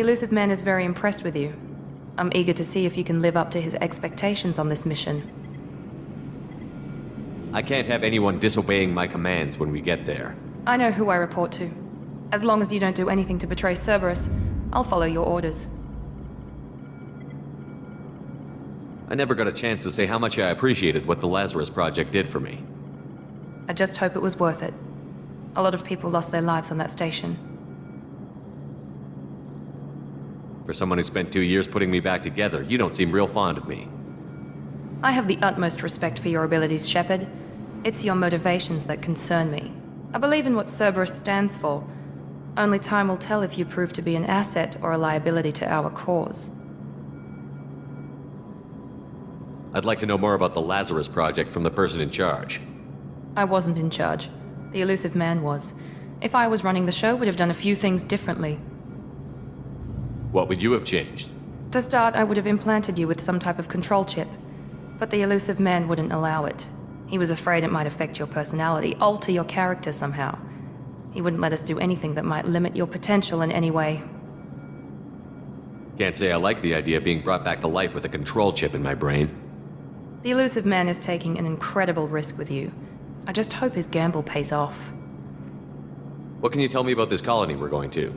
The elusive man is very impressed with you. I'm eager to see if you can live up to his expectations on this mission. I can't have anyone disobeying my commands when we get there. I know who I report to. As long as you don't do anything to betray Cerberus, I'll follow your orders. I never got a chance to say how much I appreciated what the Lazarus Project did for me. I just hope it was worth it. A lot of people lost their lives on that station. For someone who spent 2 years putting me back together, you don't seem real fond of me. I have the utmost respect for your abilities, Shepard. It's your motivations that concern me. I believe in what Cerberus stands for. Only time will tell if you prove to be an asset or a liability to our cause. I'd like to know more about the Lazarus Project from the person in charge. I wasn't in charge. The elusive man was. If I was running the show, would have done a few things differently. What would you have changed? To start, I would have implanted you with some type of control chip. But the elusive man wouldn't allow it. He was afraid it might affect your personality, alter your character somehow. He wouldn't let us do anything that might limit your potential in any way. Can't say I like the idea of being brought back to life with a control chip in my brain. The elusive man is taking an incredible risk with you. I just hope his gamble pays off. What can you tell me about this colony we're going to?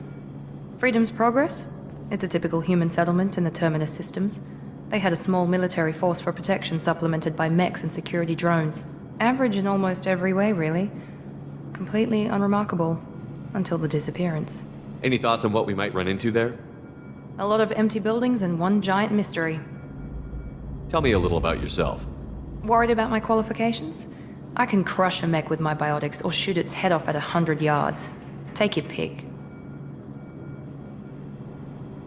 Freedom's Progress? It's a typical human settlement in the Terminus systems. They had a small military force for protection supplemented by mechs and security drones. Average in almost every way, really. Completely unremarkable. Until the disappearance. Any thoughts on what we might run into there? A lot of empty buildings and one giant mystery. Tell me a little about yourself. Worried about my qualifications? I can crush a mech with my biotics or shoot its head off at 100 yards. Take your pick.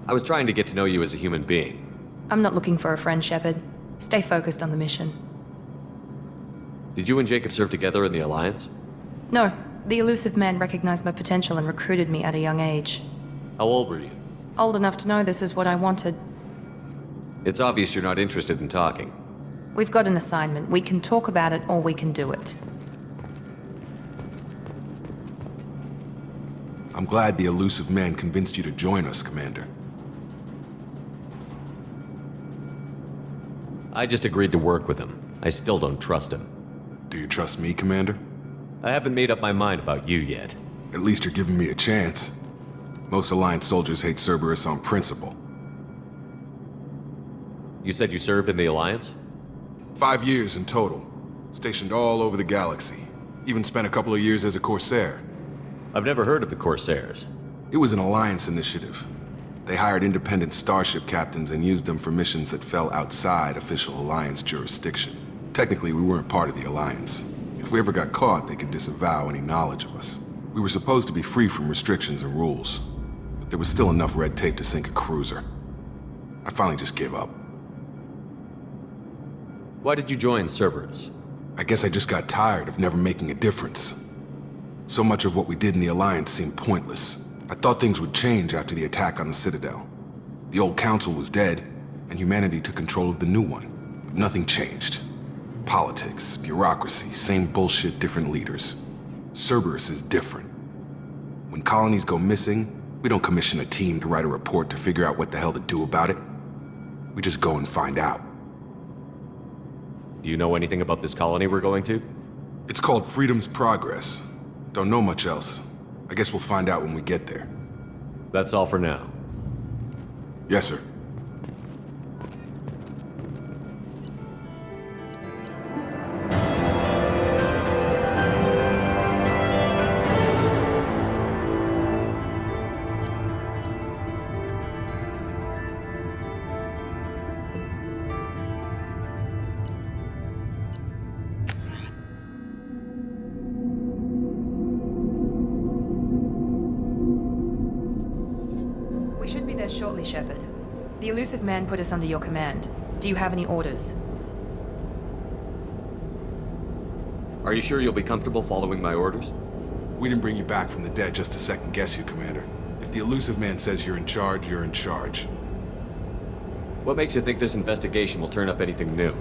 I was trying to get to know you as a human being. I'm not looking for a friend, Shepard. Stay focused on the mission. Did you and Jacob serve together in the Alliance? No, the elusive man recognized my potential and recruited me at a young age. How old were you? Old enough to know this is what I wanted. It's obvious you're not interested in talking. We've got an assignment. We can talk about it or we can do it. I'm glad the elusive man convinced you to join us, Commander. I just agreed to work with him. I still don't trust him. Do you trust me, Commander? I haven't made up my mind about you yet. At least you're giving me a chance. Most Alliance soldiers hate Cerberus on principle. You said you served in the Alliance? 5 years in total. Stationed all over the galaxy. Even spent a couple of years as a Corsair. I've never heard of the Corsairs. It was an Alliance initiative. They hired independent starship captains and used them for missions that fell outside official Alliance jurisdiction. Technically, we weren't part of the Alliance. If we ever got caught, they could disavow any knowledge of us. We were supposed to be free from restrictions and rules. But there was still enough red tape to sink a cruiser. I finally just gave up. Why did you join Cerberus? I guess I just got tired of never making a difference. So much of what we did in the Alliance seemed pointless. I thought things would change after the attack on the Citadel. The old council was dead, and humanity took control of the new one. But nothing changed. Politics, bureaucracy, same bullshit, different leaders. Cerberus is different. When colonies go missing, we don't commission a team to write a report to figure out what the hell to do about it. We just go and find out. Do you know anything about this colony we're going to? It's called Freedom's Progress. Don't know much else. I guess we'll find out when we get there. That's all for now. Yes, sir. We should be there shortly, Shepard. The elusive man put us under your command. Do you have any orders? Are you sure you'll be comfortable following my orders? We didn't bring you back from the dead just to second guess you, Commander. If the elusive man says you're in charge, you're in charge. What makes you think this investigation will turn up anything new?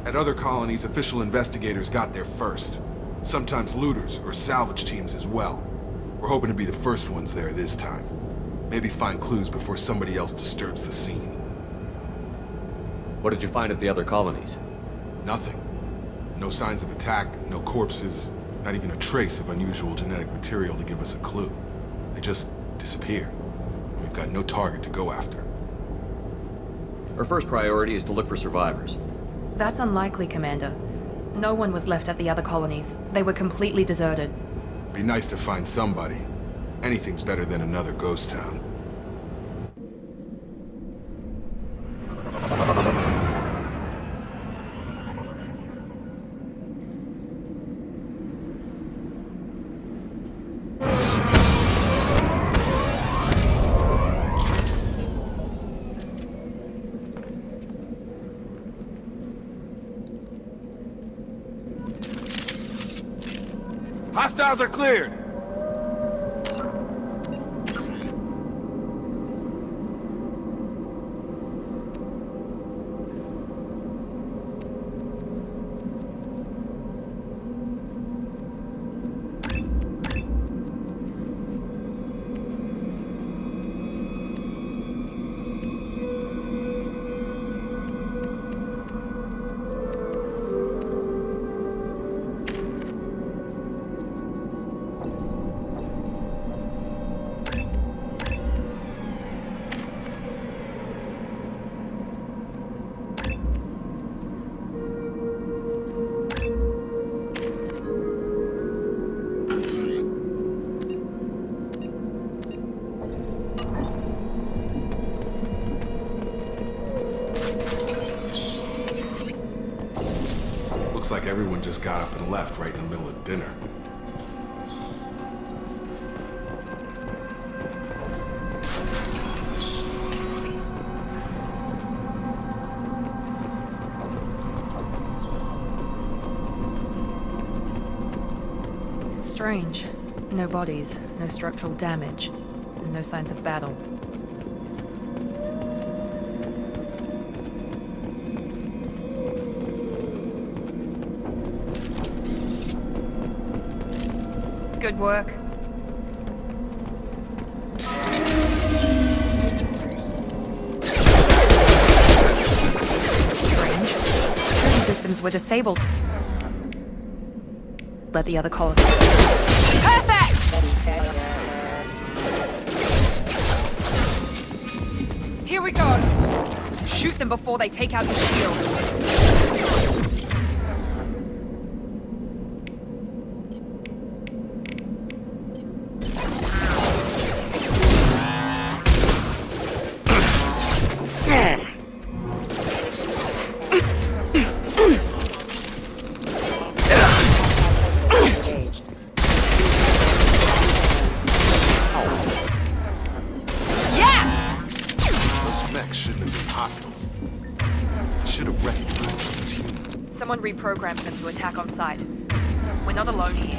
At other colonies, official investigators got there first. Sometimes looters or salvage teams as well. We're hoping to be the first ones there this time. Maybe find clues before somebody else disturbs the scene. What did you find at the other colonies? Nothing. No signs of attack, no corpses, not even a trace of unusual genetic material to give us a clue. They just disappear. And we've got no target to go after. Our first priority is to look for survivors. That's unlikely, Commander. No one was left at the other colonies. They were completely deserted. Be nice to find somebody. Anything's better than another ghost town. Hostiles are cleared! Looks like everyone just got up and left right in the middle of dinner. Strange. No bodies, no structural damage, and no signs of battle. Good work. Strange. Certain systems were disabled. Let the other colonies. Perfect! Here we go. Shoot them before they take out the shield. Someone reprogrammed them to attack on sight. We're not alone here.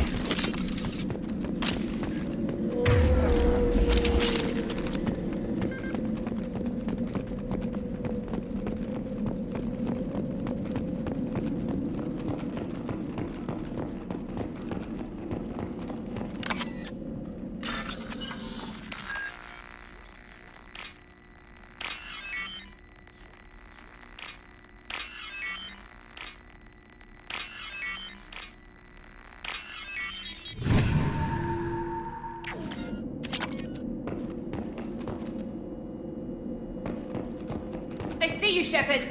They see you, Shepard.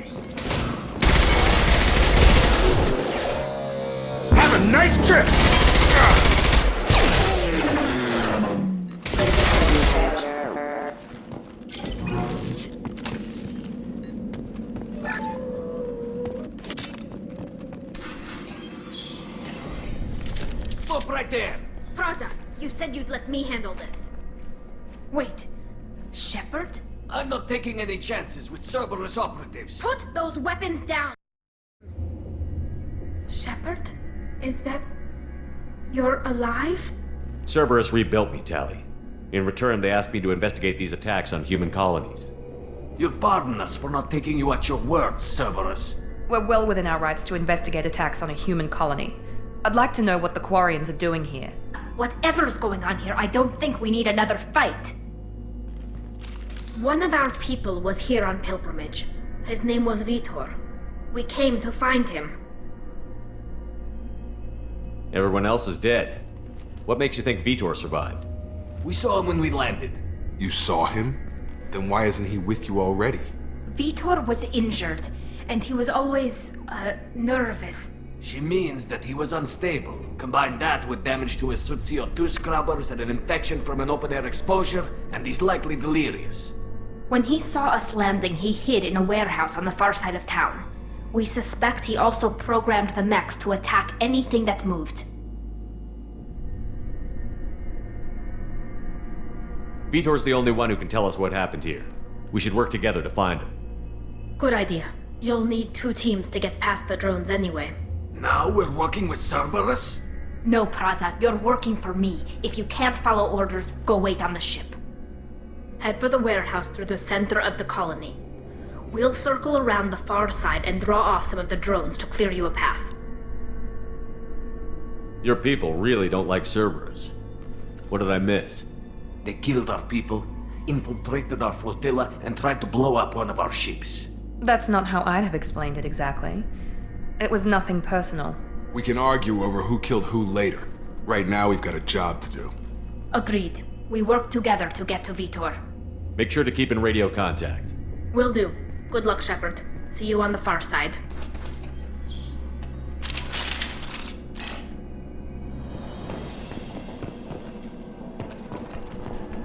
Have a nice trip! Stop right there! Praza, you said you'd let me handle this. Wait, Shepard? I'm not taking any chances with Cerberus operatives. Put those weapons down! Shepard? Is that... you're alive? Cerberus rebuilt me, Tally. In return, they asked me to investigate these attacks on human colonies. You'll pardon us for not taking you at your word, Cerberus. We're well within our rights to investigate attacks on a human colony. I'd like to know what the Quarians are doing here. Whatever's going on here, I don't think we need another fight. One of our people was here on pilgrimage. His name was Vitor. We came to find him. Everyone else is dead. What makes you think Vitor survived? We saw him when we landed. You saw him? Then why isn't he with you already? Vitor was injured, and he was always, nervous. She means that he was unstable. Combine that with damage to his suit CO2 scrubbers and an infection from an open-air exposure, and he's likely delirious. When he saw us landing, he hid in a warehouse on the far side of town. We suspect he also programmed the mechs to attack anything that moved. Vitor's the only one who can tell us what happened here. We should work together to find him. Good idea. You'll need 2 teams to get past the drones anyway. Now we're working with Cerberus? No, Praza, you're working for me. If you can't follow orders, go wait on the ship. Head for the warehouse through the center of the colony. We'll circle around the far side and draw off some of the drones to clear you a path. Your people really don't like Cerberus. What did I miss? They killed our people, infiltrated our flotilla, and tried to blow up one of our ships. That's not how I'd have explained it exactly. It was nothing personal. We can argue over who killed who later. Right now, we've got a job to do. Agreed. We work together to get to Vitor. Make sure to keep in radio contact. Will do. Good luck, Shepard. See you on the far side.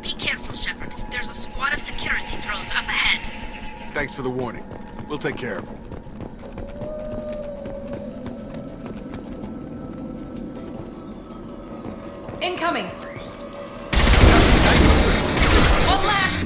Be careful, Shepard. There's a squad of security drones up ahead. Thanks for the warning. We'll take care of him. Incoming! One last!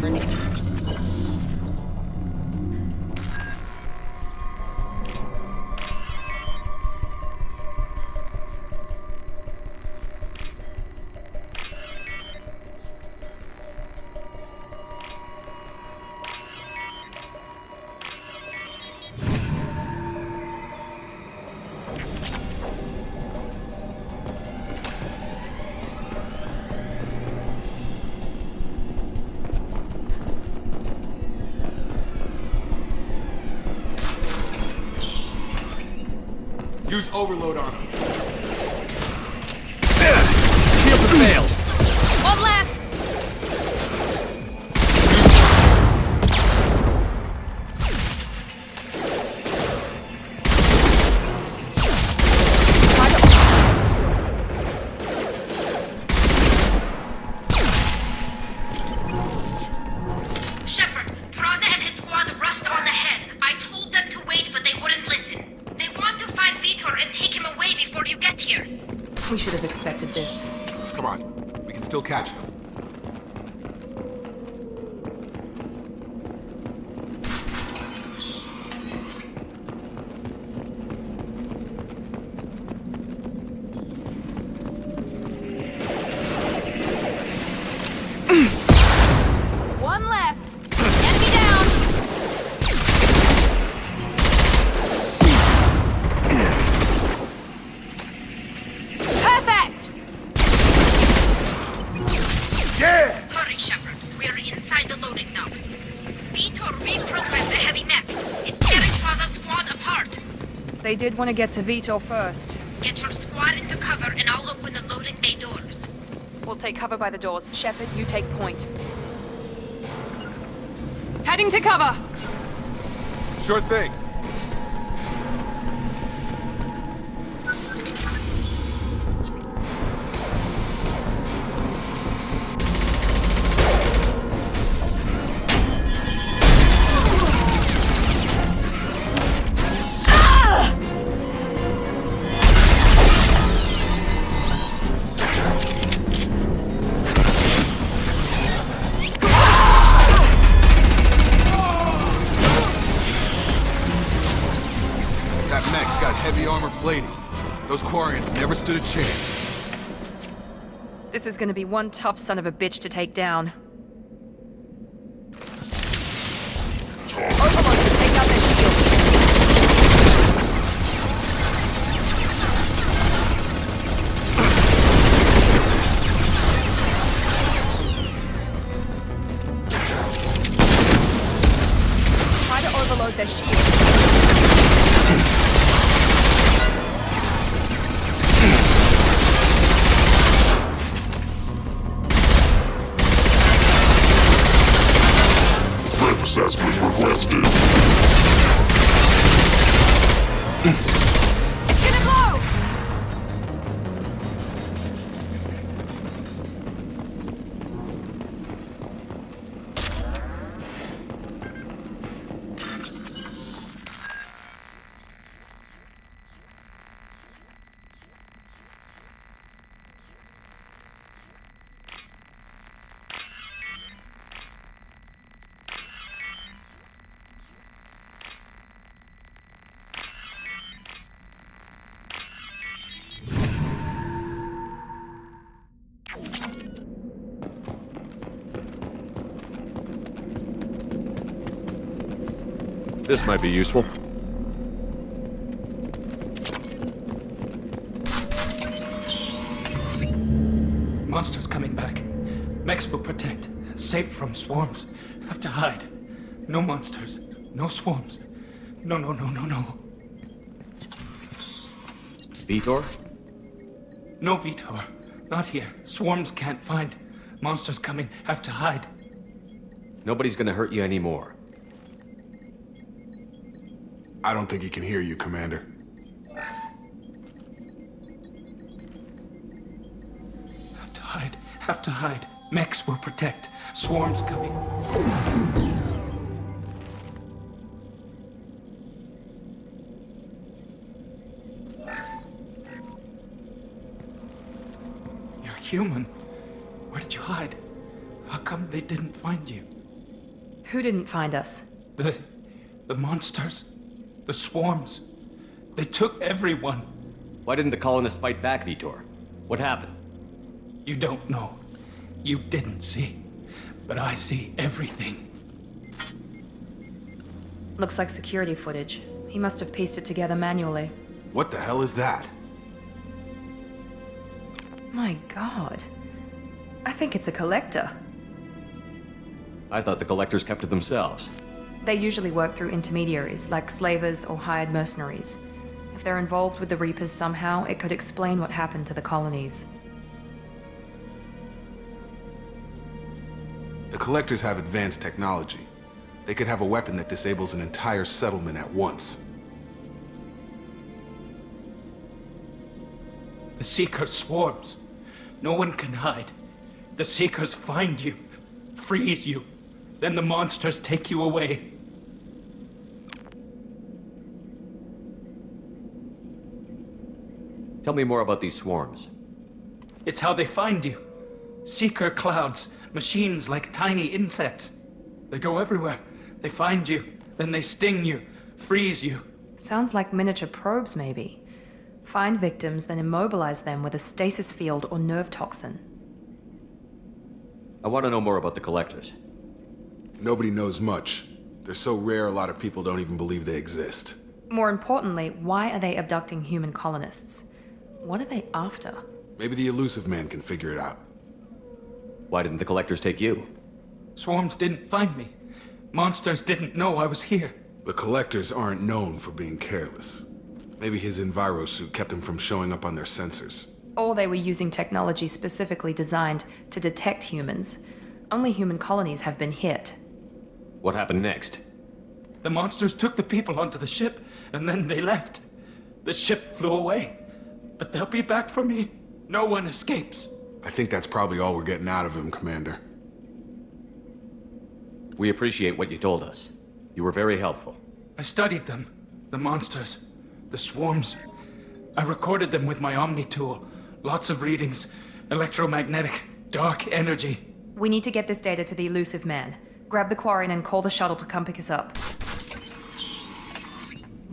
Use overload on him. Shield failed! One last! Shepard, Praza and his squad rushed on ahead. I told them to wait, but they wouldn't listen. They want to find Vitor and take him away before you get here. We should have expected this. Come on. We can still catch them. One less! Enemy down! Perfect! Yeah! Hurry, Shepard. We're inside the loading docks. Vitor reprogrammed the heavy mech. It's tearing Praza's squad apart. They did want to get to Vitor first. Get your squad into cover and I'll open the loading bay doors. We'll take cover by the doors. Shepard, you take point. Heading to cover! Sure thing. That mech's got heavy armor plating. Those Quarians never stood a chance. This is gonna be one tough son of a bitch to take down. Overlord can take out their shield. Reload the shield. Assessment requested. It's gonna blow! This might be useful. Monsters coming back. Mechs will protect. Safe from swarms. Have to hide. No monsters. No swarms. No. Vitor? No Vitor. Not here. Swarms can't find. Monsters coming. Have to hide. Nobody's gonna hurt you anymore. I don't think he can hear you, Commander. Have to hide. Have to hide. Mechs will protect. Swarms coming. You're human. Where did you hide? How come they didn't find you? Who didn't find us? The monsters. The swarms. They took everyone. Why didn't the colonists fight back, Vitor? What happened? You don't know. You didn't see. But I see everything. Looks like security footage. He must have pieced it together manually. What the hell is that? My god. I think it's a collector. I thought the collectors kept to themselves. They usually work through intermediaries, like slavers or hired mercenaries. If they're involved with the Reapers somehow, it could explain what happened to the colonies. The Collectors have advanced technology. They could have a weapon that disables an entire settlement at once. The Seekers swarms. No one can hide. The Seekers find you, freeze you. Then the monsters take you away. Tell me more about these swarms. It's how they find you. Seeker clouds, machines like tiny insects. They go everywhere. They find you, then they sting you, freeze you. Sounds like miniature probes, maybe. Find victims, then immobilize them with a stasis field or nerve toxin. I want to know more about the collectors. Nobody knows much. They're so rare a lot of people don't even believe they exist. More importantly, why are they abducting human colonists? What are they after? Maybe the elusive man can figure it out. Why didn't the collectors take you? Swarms didn't find me. Monsters didn't know I was here. The Collectors aren't known for being careless. Maybe his enviro suit kept him from showing up on their sensors. Or they were using technology specifically designed to detect humans. Only human colonies have been hit. What happened next? The monsters took the people onto the ship, and then they left. The ship flew away. But they'll be back for me. No one escapes. I think that's probably all we're getting out of him, Commander. We appreciate what you told us. You were very helpful. I studied them. The monsters. The swarms. I recorded them with my Omni tool. Lots of readings. Electromagnetic. Dark energy. We need to get this data to the elusive man. Grab the Quarian and call the shuttle to come pick us up.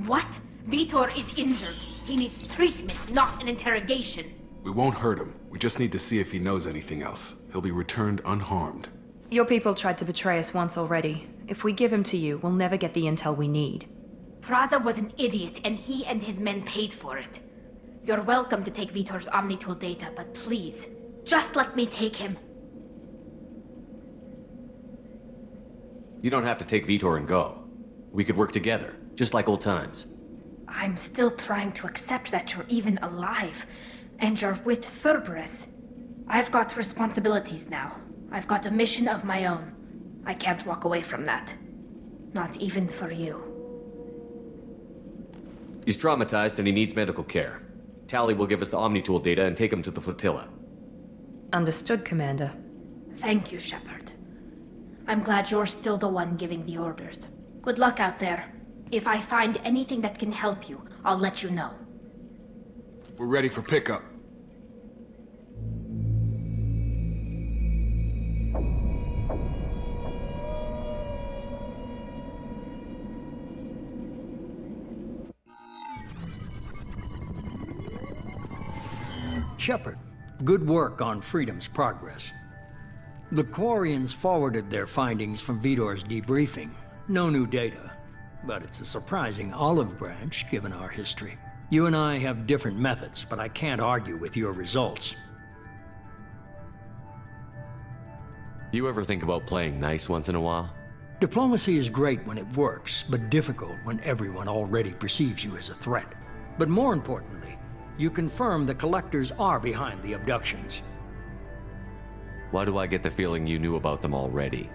What? Vitor is injured. He needs treatment, not an interrogation. We won't hurt him. We just need to see if he knows anything else. He'll be returned unharmed. Your people tried to betray us once already. If we give him to you, we'll never get the intel we need. Praza was an idiot, and he and his men paid for it. You're welcome to take Vitor's Omnitool data, but please, just let me take him. You don't have to take Vitor and go. We could work together, just like old times. I'm still trying to accept that you're even alive, and you're with Cerberus. I've got responsibilities now. I've got a mission of my own. I can't walk away from that. Not even for you. He's traumatized and he needs medical care. Tally will give us the Omnitool data and take him to the flotilla. Understood, Commander. Thank you, Shepard. I'm glad you're still the one giving the orders. Good luck out there. If I find anything that can help you, I'll let you know. We're ready for pickup. Shepard, good work on Freedom's progress. The Quarians forwarded their findings from Vidor's debriefing. No new data, but it's a surprising olive branch given our history. You and I have different methods, but I can't argue with your results. You ever think about playing nice once in a while? Diplomacy is great when it works, but difficult when everyone already perceives you as a threat. But more importantly, you confirm the Collectors are behind the abductions. Why do I get the feeling you knew about them already?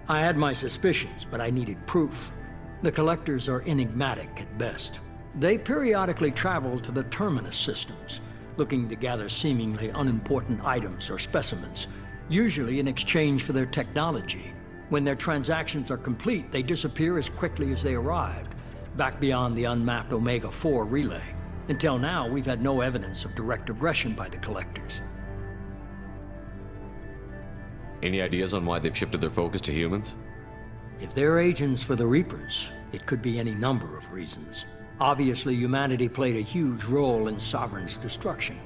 I had my suspicions, but I needed proof. The Collectors are enigmatic at best. They periodically travel to the Terminus systems, looking to gather seemingly unimportant items or specimens, usually in exchange for their technology. When their transactions are complete, they disappear as quickly as they arrived, back beyond the unmapped Omega-4 relay. Until now, we've had no evidence of direct aggression by the Collectors. Any ideas on why they've shifted their focus to humans? If they're agents for the Reapers, it could be any number of reasons. Obviously, humanity played a huge role in Sovereign's destruction.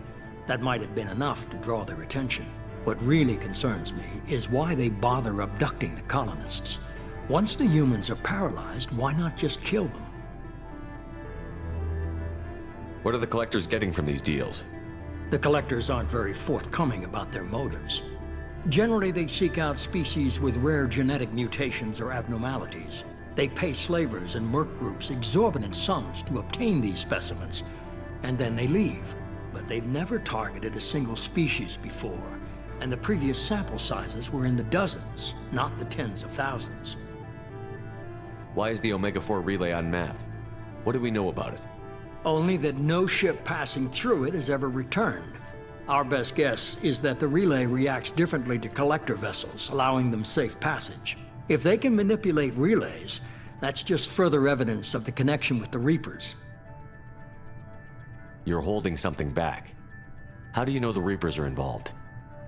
That might have been enough to draw their attention. What really concerns me is why they bother abducting the colonists. Once the humans are paralyzed, why not just kill them? What are the Collectors getting from these deals? The Collectors aren't very forthcoming about their motives. Generally, they seek out species with rare genetic mutations or abnormalities. They pay slavers and merc groups exorbitant sums to obtain these specimens, and then they leave. But they've never targeted a single species before, and the previous sample sizes were in the dozens, not the tens of thousands. Why is the Omega-4 relay unmapped? What do we know about it? Only that no ship passing through it has ever returned. Our best guess is that the relay reacts differently to collector vessels, allowing them safe passage. If they can manipulate relays, that's just further evidence of the connection with the Reapers. You're holding something back. How do you know the Reapers are involved?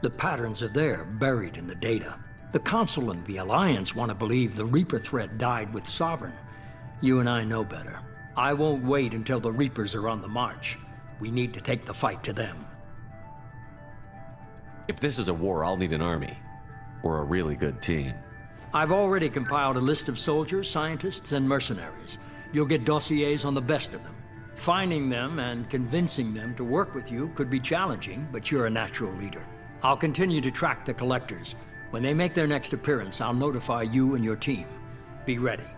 The patterns are there, buried in the data. The Council and the Alliance want to believe the Reaper threat died with Sovereign. You and I know better. I won't wait until the Reapers are on the march. We need to take the fight to them. If this is a war, I'll need an army. Or a really good team. I've already compiled a list of soldiers, scientists, and mercenaries. You'll get dossiers on the best of them. Finding them and convincing them to work with you could be challenging, but you're a natural leader. I'll continue to track the Collectors. When they make their next appearance, I'll notify you and your team. Be ready.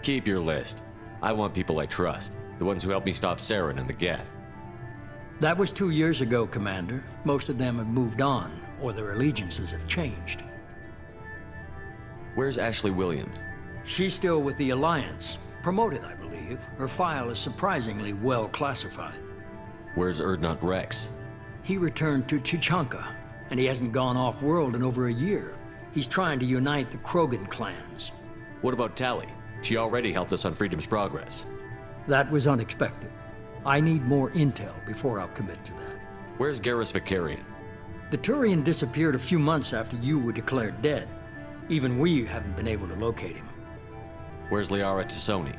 Keep your list. I want people I trust. The ones who helped me stop Saren and the Geth. That was 2 years ago, Commander. Most of them have moved on, or their allegiances have changed. Where's Ashley Williams? She's still with the Alliance. Promoted, I believe. Her file is surprisingly well classified. Where's Erdnot Rex? He returned to Chichanka, and he hasn't gone off-world in over a year. He's trying to unite the Krogan clans. What about Tally? She already helped us on Freedom's Progress. That was unexpected. I need more intel before I'll commit to that. Where's Garrus Vicarian? The Turian disappeared a few months after you were declared dead. Even we haven't been able to locate him. Where's Liara Tassoni?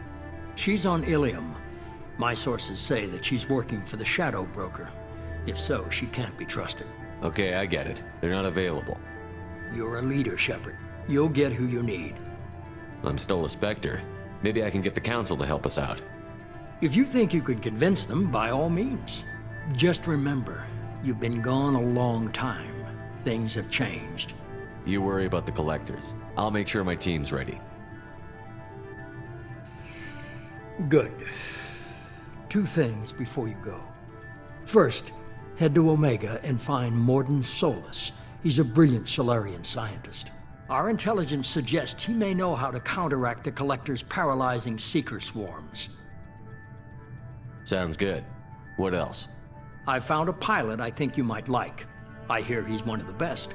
She's on Ilium. My sources say that she's working for the Shadow Broker. If so, she can't be trusted. Okay, I get it. They're not available. You're a leader, Shepard. You'll get who you need. I'm still a Spectre. Maybe I can get the Council to help us out. If you think you can convince them, by all means. Just remember, you've been gone a long time. Things have changed. You worry about the collectors. I'll make sure my team's ready. Good. 2 things before you go. First, head to Omega and find Morden Solus. He's a brilliant Solarian scientist. Our intelligence suggests he may know how to counteract the Collector's paralyzing Seeker swarms. Sounds good. What else? I found a pilot I think you might like. I hear he's one of the best.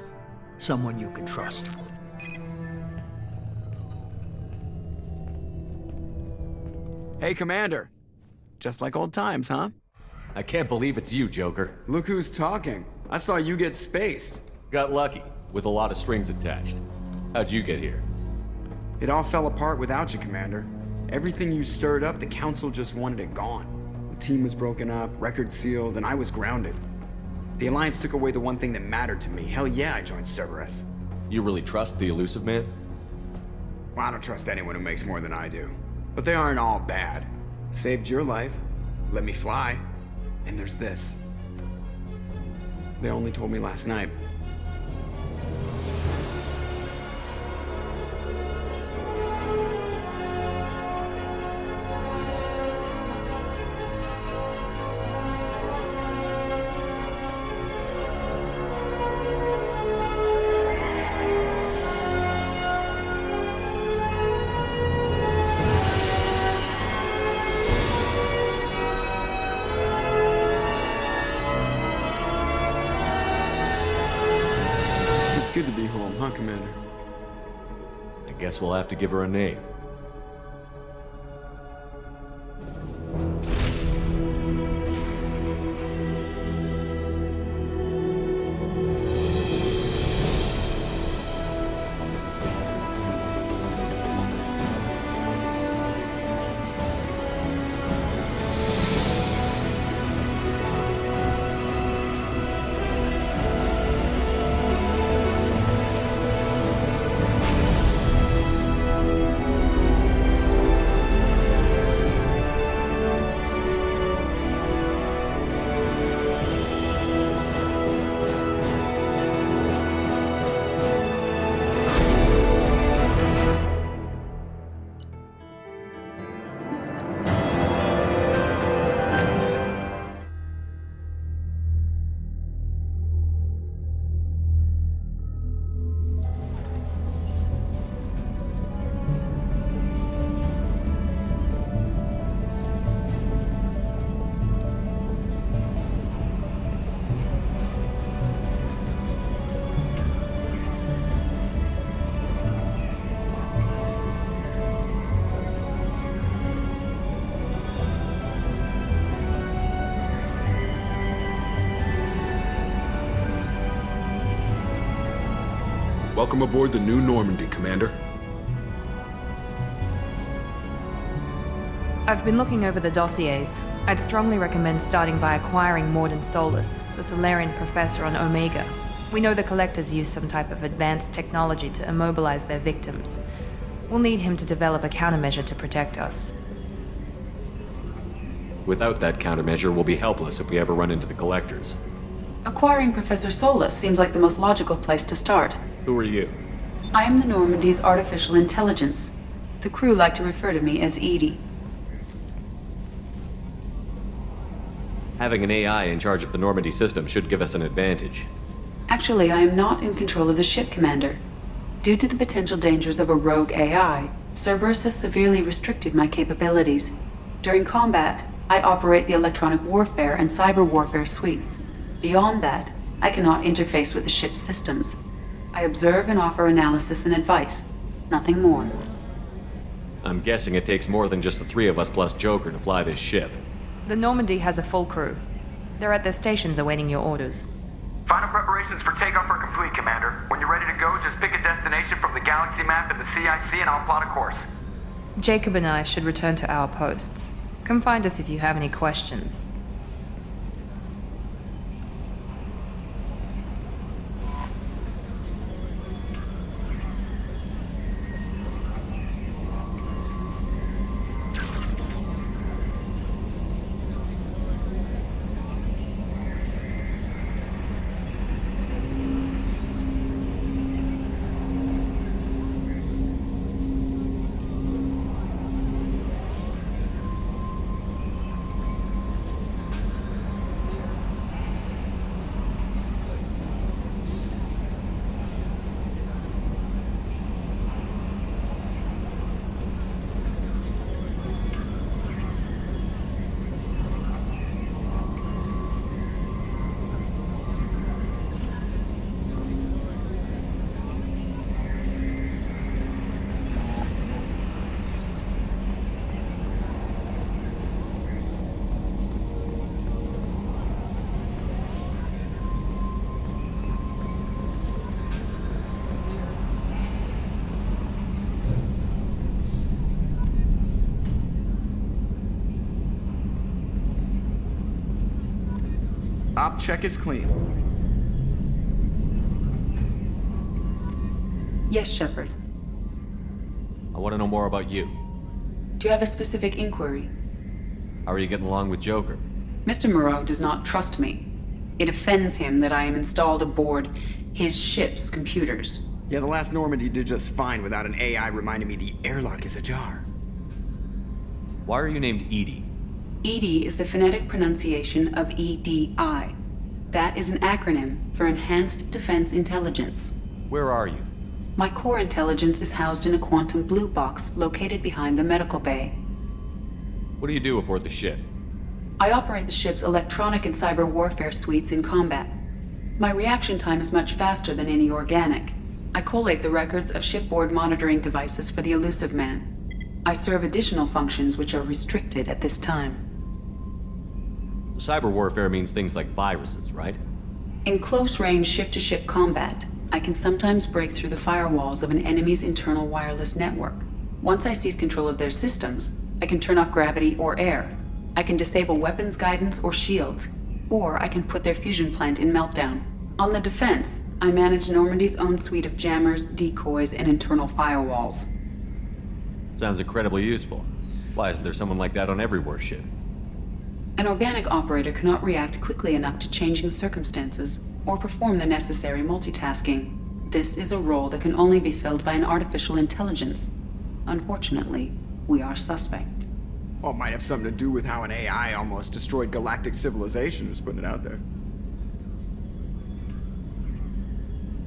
Someone you can trust. Hey, Commander. Just like old times, huh? I can't believe it's you, Joker. Look who's talking. I saw you get spaced. Got lucky, with a lot of strings attached. How'd you get here? It all fell apart without you, Commander. Everything you stirred up, the Council just wanted it gone. The team was broken up, record sealed, and I was grounded. The Alliance took away the one thing that mattered to me. Hell yeah, I joined Cerberus. You really trust the Elusive Man? Well, I don't trust anyone who makes more than I do. But they aren't all bad. Saved your life, let me fly, and there's this. They only told me last night. It's good to be home, huh, Commander? I guess we'll have to give her a name. Welcome aboard the new Normandy, Commander. I've been looking over the dossiers. I'd strongly recommend starting by acquiring Morden Solus, the Solarian professor on Omega. We know the Collectors use some type of advanced technology to immobilize their victims. We'll need him to develop a countermeasure to protect us. Without that countermeasure, we'll be helpless if we ever run into the Collectors. Acquiring Professor Solus seems like the most logical place to start. Who are you? I am the Normandy's artificial intelligence. The crew like to refer to me as Edie. Having an AI in charge of the Normandy system should give us an advantage. Actually, I am not in control of the ship, Commander. Due to the potential dangers of a rogue AI, Cerberus has severely restricted my capabilities. During combat, I operate the electronic warfare and cyber warfare suites. Beyond that, I cannot interface with the ship's systems. I observe and offer analysis and advice. Nothing more. I'm guessing it takes more than just the 3 of us plus Joker to fly this ship. The Normandy has a full crew. They're at their stations awaiting your orders. Final preparations for takeoff are complete, Commander. When you're ready to go, just pick a destination from the galaxy map and the CIC and I'll plot a course. Jacob and I should return to our posts. Come find us if you have any questions. Op check is clean. Yes, Shepard. I want to know more about you. Do you have a specific inquiry? How are you getting along with Joker? Mr. Moreau does not trust me. It offends him that I am installed aboard his ship's computers. Yeah, the last Normandy did just fine without an AI reminding me the airlock is ajar. Why are you named Edie? EDI is the phonetic pronunciation of EDI. That is an acronym for Enhanced Defense Intelligence. Where are you? My core intelligence is housed in a quantum blue box located behind the medical bay. What do you do aboard the ship? I operate the ship's electronic and cyber warfare suites in combat. My reaction time is much faster than any organic. I collate the records of shipboard monitoring devices for the Elusive Man. I serve additional functions which are restricted at this time. Cyber warfare means things like viruses, right? In close-range ship-to-ship combat, I can sometimes break through the firewalls of an enemy's internal wireless network. Once I seize control of their systems, I can turn off gravity or air. I can disable weapons guidance or shields, or I can put their fusion plant in meltdown. On the defense, I manage Normandy's own suite of jammers, decoys, and internal firewalls. Sounds incredibly useful. Why isn't there someone like that on every warship? An organic operator cannot react quickly enough to changing circumstances or perform the necessary multitasking. This is a role that can only be filled by an artificial intelligence. Unfortunately, we are suspect. Well, it might have something to do with how an AI almost destroyed galactic civilization, just putting it out there.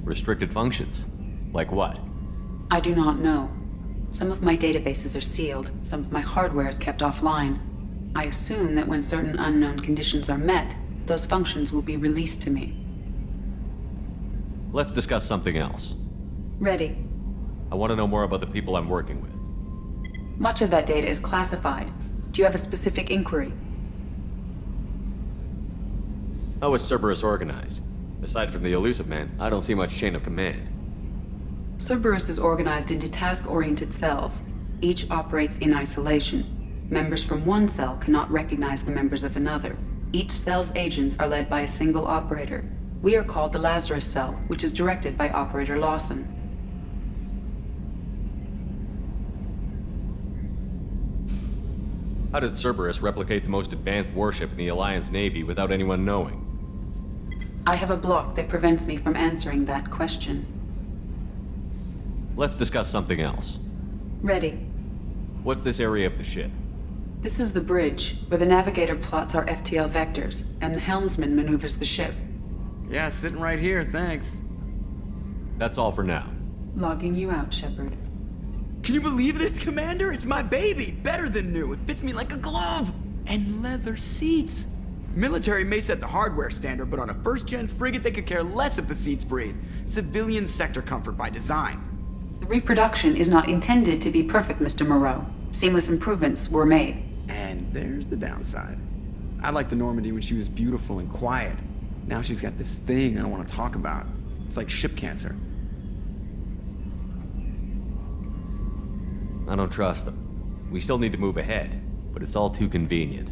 Restricted functions? Like what? I do not know. Some of my databases are sealed, some of my hardware is kept offline. I assume that when certain unknown conditions are met, those functions will be released to me. Let's discuss something else. Ready. I want to know more about the people I'm working with. Much of that data is classified. Do you have a specific inquiry? How is Cerberus organized? Aside from the Elusive Man, I don't see much chain of command. Cerberus is organized into task-oriented cells. Each operates in isolation. Members from one cell cannot recognize the members of another. Each cell's agents are led by a single operator. We are called the Lazarus Cell, which is directed by Operator Lawson. How did Cerberus replicate the most advanced warship in the Alliance Navy without anyone knowing? I have a block that prevents me from answering that question. Let's discuss something else. Ready. What's this area of the ship? This is the bridge, where the navigator plots our FTL vectors, and the helmsman maneuvers the ship. Yeah, sitting right here, thanks. That's all for now. Logging you out, Shepard. Can you believe this, Commander? It's my baby! Better than new. It fits me like a glove! And leather seats! Military may set the hardware standard, but on a first-gen frigate, they could care less if the seats breathe. Civilian sector comfort by design. The reproduction is not intended to be perfect, Mr. Moreau. Seamless improvements were made. And there's the downside. I liked the Normandy when she was beautiful and quiet. Now she's got this thing I don't want to talk about. It's like ship cancer. I don't trust them. We still need to move ahead, but it's all too convenient.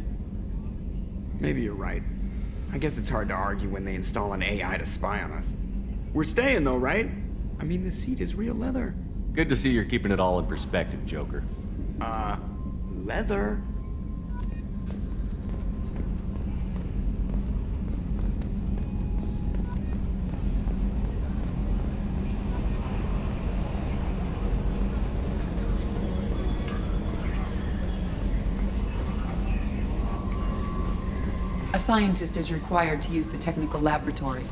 Maybe you're right. I guess it's hard to argue when they install an AI to spy on us. We're staying though, right? I mean, the seat is real leather. Good to see you're keeping it all in perspective, Joker. Leather? A scientist is required to use the technical laboratory.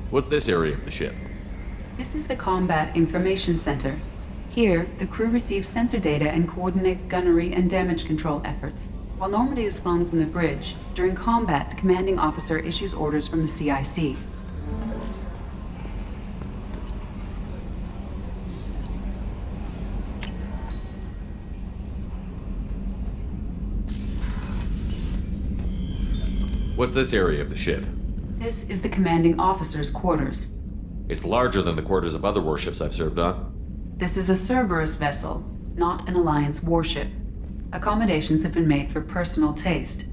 What's this area of the ship? This is the Combat Information Center. Here, the crew receives sensor data and coordinates gunnery and damage control efforts. While Normandy is flown from the bridge, during combat, the commanding officer issues orders from the CIC. What's this area of the ship? This is the commanding officer's quarters. It's larger than the quarters of other warships I've served on. This is a Cerberus vessel, not an Alliance warship. Accommodations have been made for personal taste.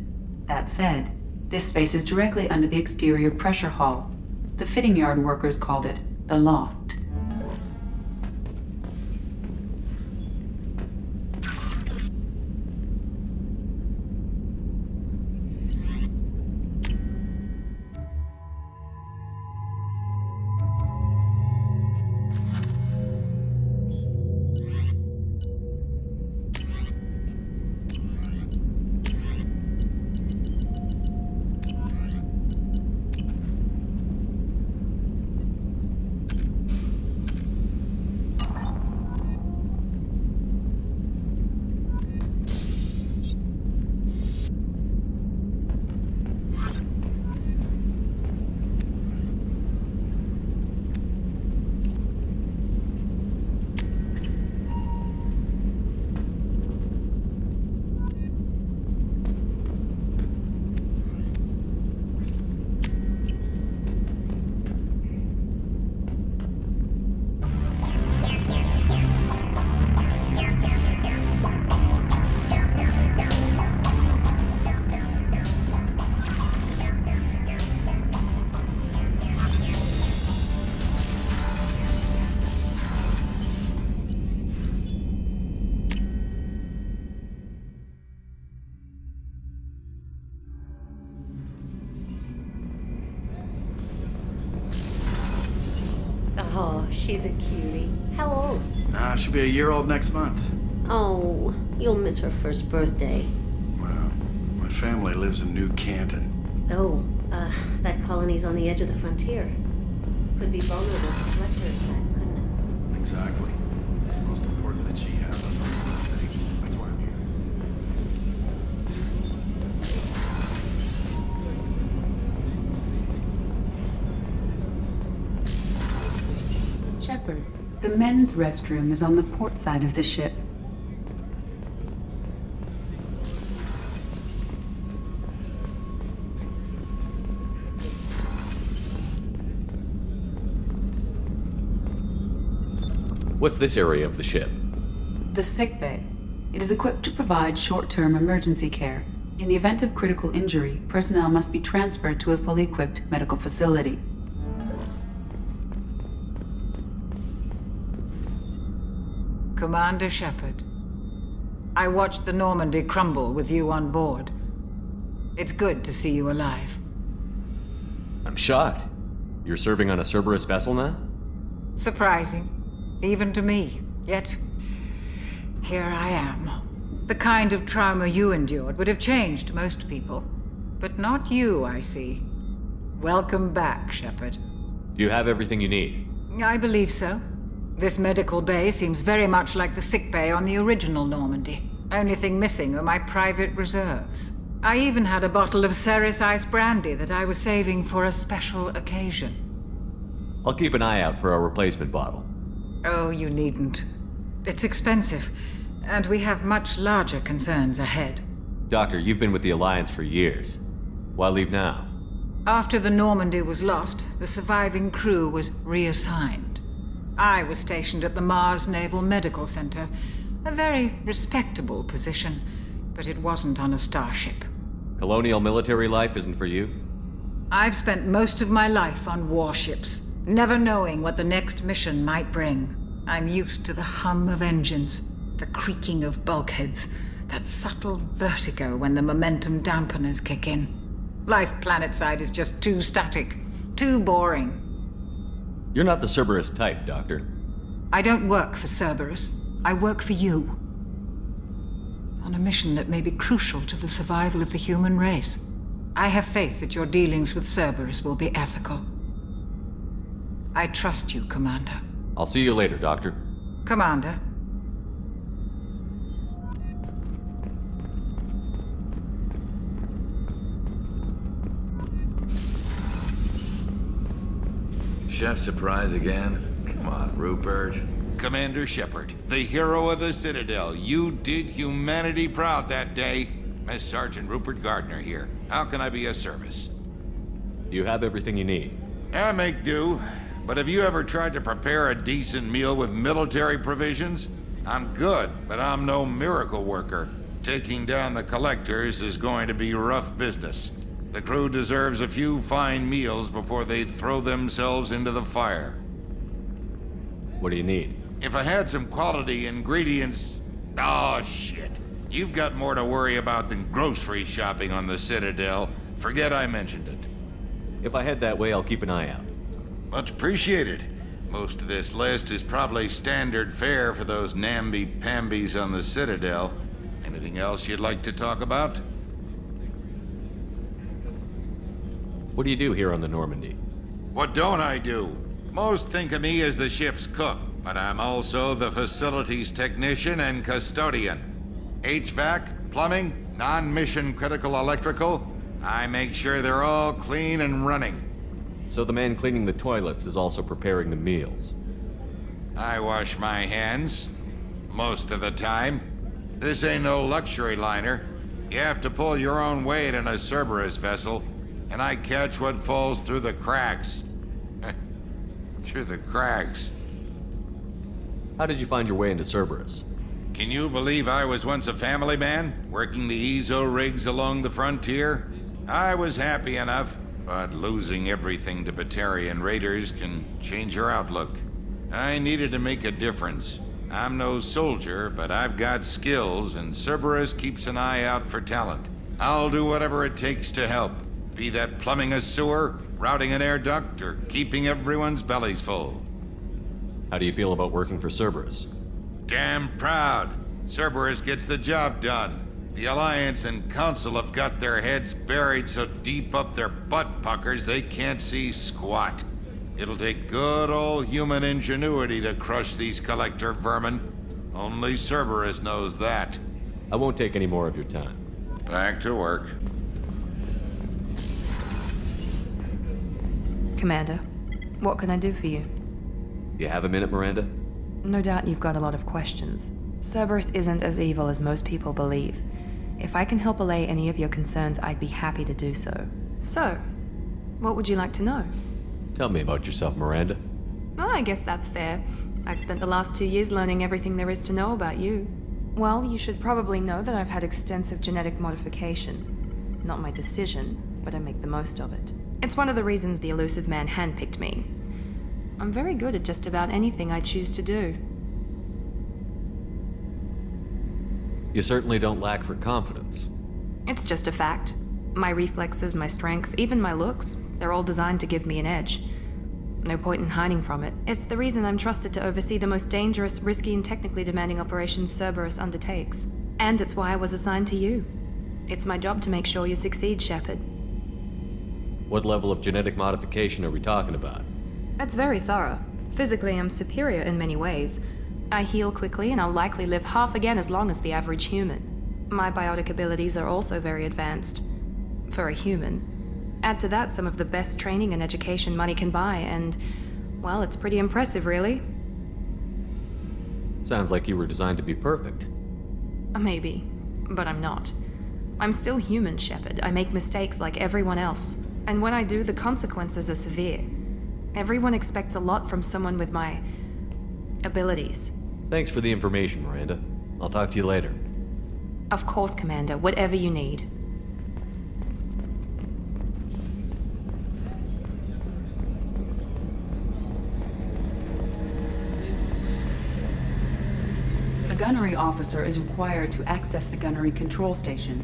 That said, This space is directly under the exterior pressure hull. The fitting yard workers called it the loft. Oh, she's a cutie. How old? She'll be a year old next month. Oh, you'll miss her first birthday. Well, my family lives in New Canton. Oh, that colony's on the edge of the frontier. Could be vulnerable to collector attack, couldn't it? Exactly. It's most important that she has a birthday. That's why I'm here. Shepard, the men's restroom is on the port side of the ship. What's this area of the ship? The sick bay. It is equipped to provide short-term emergency care. In the event of critical injury, personnel must be transferred to a fully equipped medical facility. Commander Shepard, I watched the Normandy crumble with you on board. It's good to see you alive. I'm shocked. You're serving on a Cerberus vessel now? Surprising, even to me. Yet, here I am. The kind of trauma you endured would have changed most people. But not you, I see. Welcome back, Shepard. Do you have everything you need? I believe so. This medical bay seems very much like the sick bay on the original Normandy. Only thing missing are my private reserves. I even had a bottle of Ceres Ice brandy that I was saving for a special occasion. I'll keep an eye out for a replacement bottle. Oh, you needn't. It's expensive, and we have much larger concerns ahead. Doctor, you've been with the Alliance for years. Why leave now? After the Normandy was lost, the surviving crew was reassigned. I was stationed at the Mars Naval Medical Center, a very respectable position, but it wasn't on a starship. Colonial military life isn't for you? I've spent most of my life on warships, never knowing what the next mission might bring. I'm used to the hum of engines, the creaking of bulkheads, that subtle vertigo when the momentum dampeners kick in. Life planetside is just too static, too boring. You're not the Cerberus type, Doctor. I don't work for Cerberus. I work for you. On a mission that may be crucial to the survival of the human race. I have faith that your dealings with Cerberus will be ethical. I trust you, Commander. I'll see you later, Doctor. Commander. Chef surprise again? Come on, Rupert. Commander Shepard, the hero of the Citadel. You did humanity proud that day. Mess Sergeant Rupert Gardner here. How can I be of service? Do you have everything you need? I make do. But have you ever tried to prepare a decent meal with military provisions? I'm good, but I'm no miracle worker. Taking down the collectors is going to be rough business. The crew deserves a few fine meals before they throw themselves into the fire. What do you need? If I had some quality ingredients... Oh, shit. You've got more to worry about than grocery shopping on the Citadel. Forget I mentioned it. If I head that way, I'll keep an eye out. Much appreciated. Most of this list is probably standard fare for those namby-pambies on the Citadel. Anything else you'd like to talk about? What do you do here on the Normandy? What don't I do? Most think of me as the ship's cook, but I'm also the facilities technician and custodian. HVAC, plumbing, non-mission critical electrical. I make sure they're all clean and running. So the man cleaning the toilets is also preparing the meals. I wash my hands. Most of the time. This ain't no luxury liner. You have to pull your own weight in a Cerberus vessel, and I catch what falls through the cracks. Through the cracks. How did you find your way into Cerberus? Can you believe I was once a family man, working the EZO rigs along the frontier? I was happy enough, but losing everything to Batarian raiders can change your outlook. I needed to make a difference. I'm no soldier, but I've got skills, and Cerberus keeps an eye out for talent. I'll do whatever it takes to help, be that plumbing a sewer, routing an air duct, or keeping everyone's bellies full. How do you feel about working for Cerberus? Damn proud. Cerberus gets the job done. The Alliance and Council have got their heads buried so deep up their butt puckers they can't see squat. It'll take good old human ingenuity to crush these collector vermin. Only Cerberus knows that. I won't take any more of your time. Back to work. Commander, what can I do for you? You have a minute, Miranda? No doubt you've got a lot of questions. Cerberus isn't as evil as most people believe. If I can help allay any of your concerns, I'd be happy to do so. So, what would you like to know? Tell me about yourself, Miranda. Oh, I guess that's fair. I've spent the last 2 years learning everything there is to know about you. Well, you should probably know that I've had extensive genetic modification. Not my decision, but I make the most of it. It's one of the reasons the elusive man handpicked me. I'm very good at just about anything I choose to do. You certainly don't lack for confidence. It's just a fact. My reflexes, my strength, even my looks, they're all designed to give me an edge. No point in hiding from it. It's the reason I'm trusted to oversee the most dangerous, risky, and technically demanding operations Cerberus undertakes. And it's why I was assigned to you. It's my job to make sure you succeed, Shepard. What level of genetic modification are we talking about? That's very thorough. Physically, I'm superior in many ways. I heal quickly, and I'll likely live half again as long as the average human. My biotic abilities are also very advanced. For a human. Add to that some of the best training and education money can buy, and, well, it's pretty impressive, really. Sounds like you were designed to be perfect. Maybe, but I'm not. I'm still human, Shepard. I make mistakes like everyone else. And when I do, the consequences are severe. Everyone expects a lot from someone with my abilities. Thanks for the information, Miranda. I'll talk to you later. Of course, Commander. Whatever you need. A gunnery officer is required to access the gunnery control station.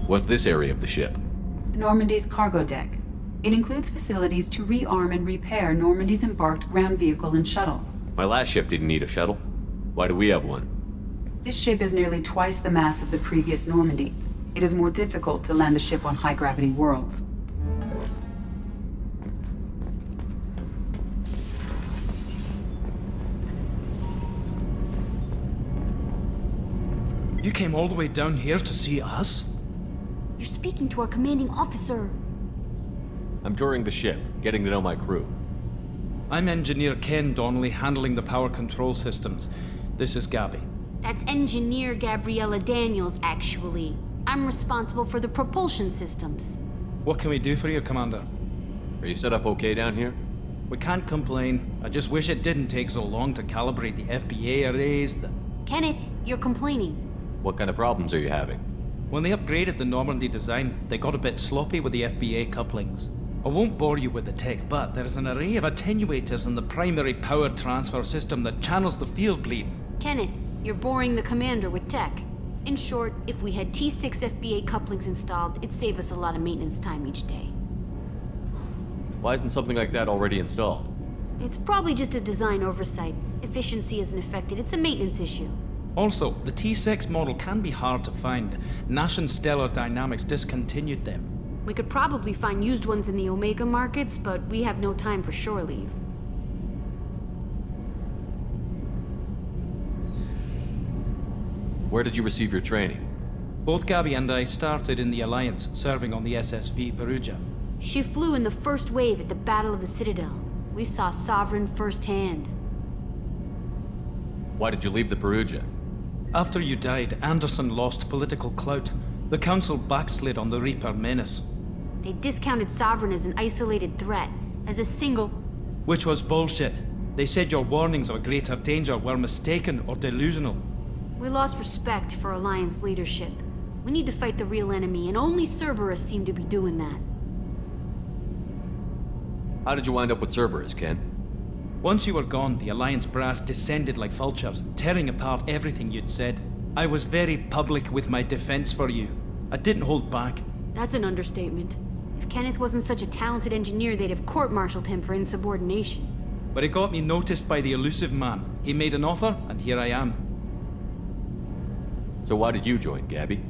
What's this area of the ship? Normandy's cargo deck. It includes facilities to rearm and repair Normandy's embarked ground vehicle and shuttle. My last ship didn't need a shuttle. Why do we have one? This ship is nearly twice the mass of the previous Normandy. It is more difficult to land a ship on high-gravity worlds. You came all the way down here to see us? You're speaking to our commanding officer. I'm touring the ship, getting to know my crew. I'm Engineer Ken Donnelly, handling the power control systems. This is Gabby. That's Engineer Gabriella Daniels, actually. I'm responsible for the propulsion systems. What can we do for you, Commander? Are you set up okay down here? We can't complain. I just wish it didn't take so long to calibrate the FBA arrays. Kenneth, you're complaining. What kind of problems are you having? When they upgraded the Normandy design, they got a bit sloppy with the FBA couplings. I won't bore you with the tech, but there's an array of attenuators in the primary power transfer system that channels the field bleed. Kenneth, you're boring the commander with tech. In short, if we had T6 FBA couplings installed, it'd save us a lot of maintenance time each day. Why isn't something like that already installed? It's probably just a design oversight. Efficiency isn't affected, it's a maintenance issue. Also, the T6 model can be hard to find. Nash and Stellar Dynamics discontinued them. We could probably find used ones in the Omega markets, but we have no time for shore leave. Where did you receive your training? Both Gabby and I started in the Alliance, serving on the SSV Perugia. She flew in the first wave at the Battle of the Citadel. We saw Sovereign firsthand. Why did you leave the Perugia? After you died, Anderson lost political clout. The Council backslid on the Reaper menace. They discounted Sovereign as an isolated threat, as a single... Which was bullshit. They said your warnings of a greater danger were mistaken or delusional. We lost respect for Alliance leadership. We need to fight the real enemy, and only Cerberus seemed to be doing that. How did you wind up with Cerberus, Ken? Once you were gone, the Alliance brass descended like vultures, tearing apart everything you'd said. I was very public with my defense for you. I didn't hold back. That's an understatement. If Kenneth wasn't such a talented engineer, they'd have court-martialed him for insubordination. But it got me noticed by the elusive man. He made an offer, and here I am. So why did you join, Gabby?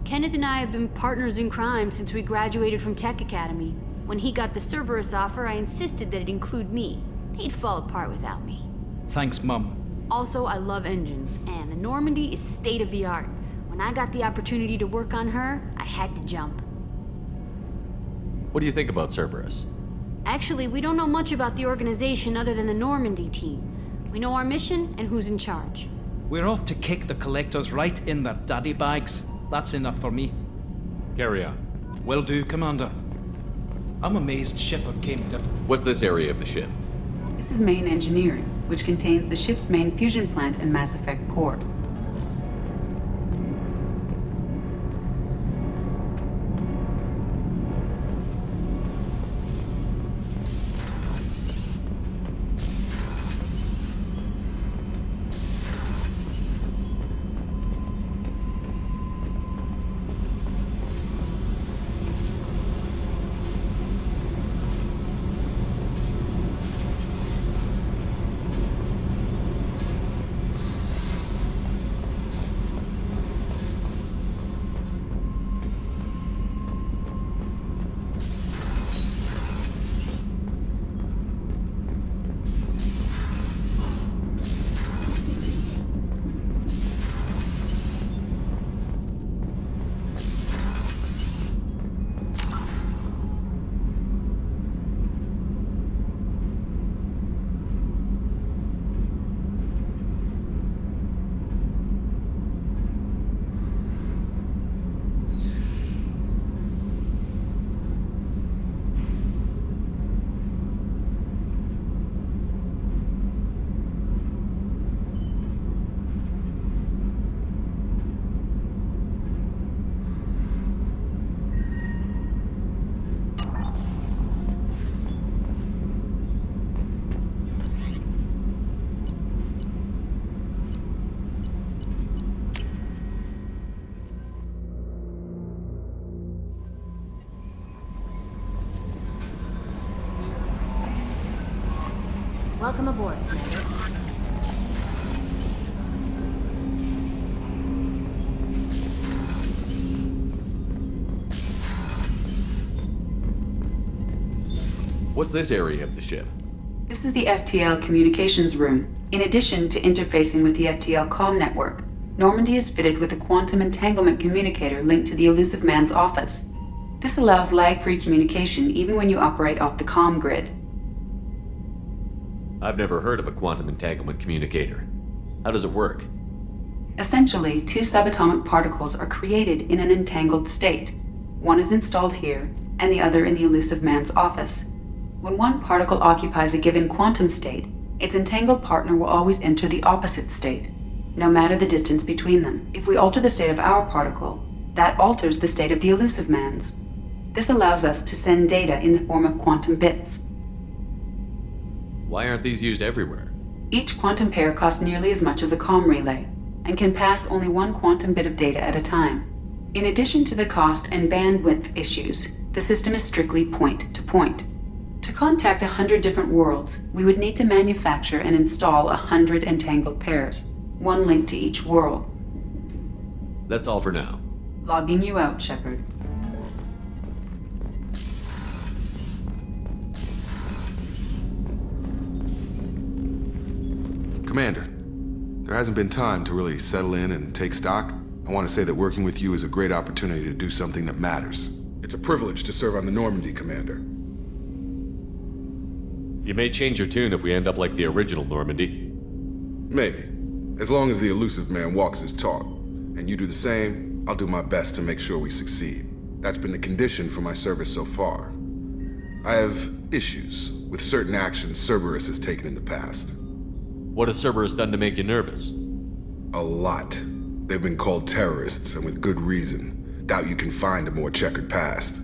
Kenneth and I have been partners in crime since we graduated from Tech Academy. When he got the Cerberus offer, I insisted that it include me. They'd fall apart without me. Thanks, Mum. Also, I love engines, and the Normandy is state-of-the-art. When I got the opportunity to work on her, I had to jump. What do you think about Cerberus? Actually, we don't know much about the organization other than the Normandy team. We know our mission and who's in charge. We're off to kick the collectors right in their daddy bags. That's enough for me. Carry on. Will do, Commander. I'm amazed Shepard came to... What's this area of the ship? This is main engineering, which contains the ship's main fusion plant and Mass Effect core. Welcome aboard, Commander. What's this area of the ship? This is the FTL communications room. In addition to interfacing with the FTL comm network, Normandy is fitted with a quantum entanglement communicator linked to the elusive man's office. This allows lag-free communication even when you operate off the comm grid. I've never heard of a quantum entanglement communicator. How does it work? Essentially, two subatomic particles are created in an entangled state. One is installed here, and the other in the elusive man's office. When one particle occupies a given quantum state, its entangled partner will always enter the opposite state, no matter the distance between them. If we alter the state of our particle, that alters the state of the elusive man's. This allows us to send data in the form of quantum bits. Why aren't these used everywhere? Each quantum pair costs nearly as much as a comm relay, and can pass only one quantum bit of data at a time. In addition to the cost and bandwidth issues, the system is strictly point-to-point. To contact 100 different worlds, we would need to manufacture and install 100 entangled pairs, one link to each world. That's all for now. Logging you out, Shepard. Commander, there hasn't been time to really settle in and take stock. I want to say that working with you is a great opportunity to do something that matters. It's a privilege to serve on the Normandy, Commander. You may change your tune if we end up like the original Normandy. Maybe. As long as the elusive man walks his talk, and you do the same, I'll do my best to make sure we succeed. That's been the condition for my service so far. I have issues with certain actions Cerberus has taken in the past. What has Cerberus done to make you nervous? A lot. They've been called terrorists, and with good reason. Doubt you can find a more checkered past.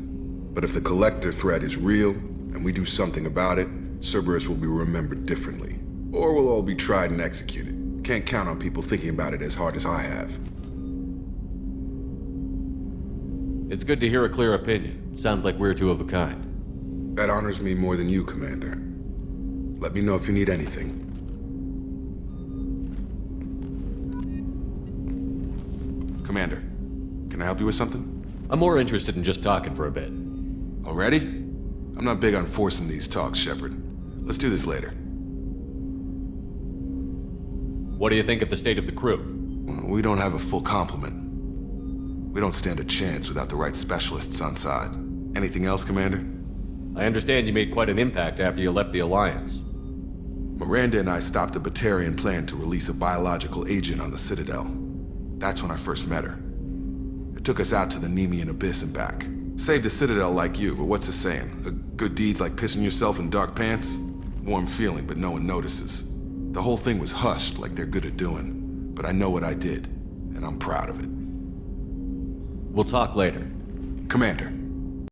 But if the Collector threat is real, and we do something about it, Cerberus will be remembered differently. Or we'll all be tried and executed. Can't count on people thinking about it as hard as I have. It's good to hear a clear opinion. Sounds like we're two of a kind. That honors me more than you, Commander. Let me know if you need anything. Commander, can I help you with something? I'm more interested in just talking for a bit. Already? I'm not big on forcing these talks, Shepard. Let's do this later. What do you think of the state of the crew? We don't have a full complement. We don't stand a chance without the right specialists on side. Anything else, Commander? I understand you made quite an impact after you left the Alliance. Miranda and I stopped a Batarian plan to release a biological agent on the Citadel. That's when I first met her. It took us out to the Nemean Abyss and back. Saved the Citadel like you, but what's the saying? A good deed's like pissing yourself in dark pants? Warm feeling, but no one notices. The whole thing was hushed like they're good at doing. But I know what I did, and I'm proud of it. We'll talk later. Commander,